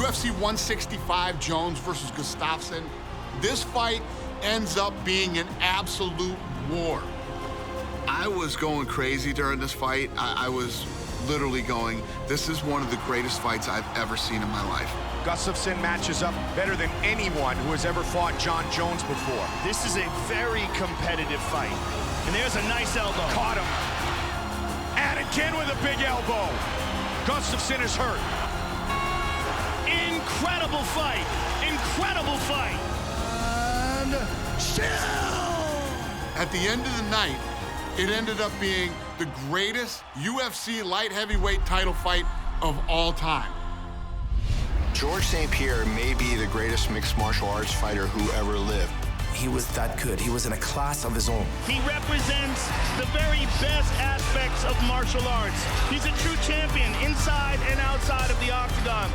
UFC 165, Jones versus Gustafsson. This fight ends up being an absolute war. I was going crazy during this fight. I was literally going, this is one of the greatest fights I've ever seen in my life. Gustafsson matches up better than anyone who has ever fought John Jones before. This is a very competitive fight. And there's a nice elbow. Caught him. And again with a big elbow. Gustafsson is hurt. Incredible fight. Incredible fight. And still. At the end of the night, it ended up being the greatest UFC light heavyweight title fight of all time. George St-Pierre may be the greatest mixed martial arts fighter who ever lived. He was that good. He was in a class of his own. He represents the very best aspects of martial arts. He's a true champion inside and outside of the octagon.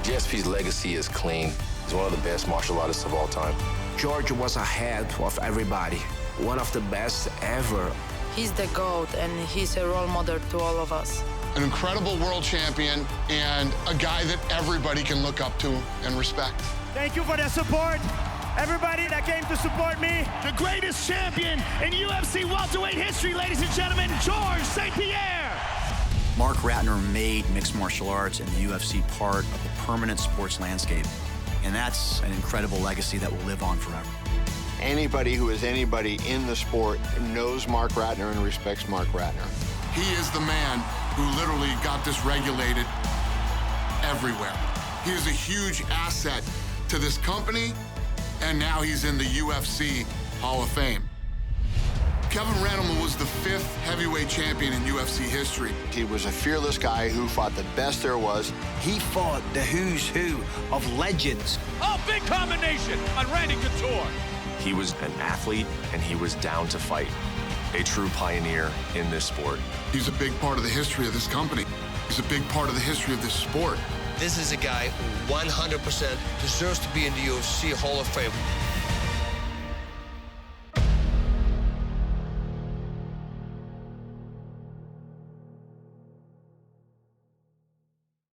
GSP's legacy is clean. He's one of the best martial artists of all time. George was ahead of everybody. One of the best ever. He's the GOAT, and he's a role model to all of us. An incredible world champion and a guy that everybody can look up to and respect. Thank you for the support. Everybody that came to support me. The greatest champion in UFC welterweight history, ladies and gentlemen, George St-Pierre. Marc Ratner made mixed martial arts and the UFC part of the permanent sports landscape. And that's an incredible legacy that will live on forever. Anybody who is anybody in the sport knows Marc Ratner and respects Marc Ratner. He is the man who literally got this regulated everywhere. He is a huge asset to this company, and now he's in the UFC Hall of Fame. Kevin Randleman was the 5th heavyweight champion in UFC history. He was a fearless guy who fought the best there was. He fought the who's who of legends. Oh, big combination on Randy Couture. He was an athlete, and he was down to fight. A true pioneer in this sport. He's a big part of the history of this company. He's a big part of the history of this sport. This is a guy who 100% deserves to be in the UFC Hall of Fame.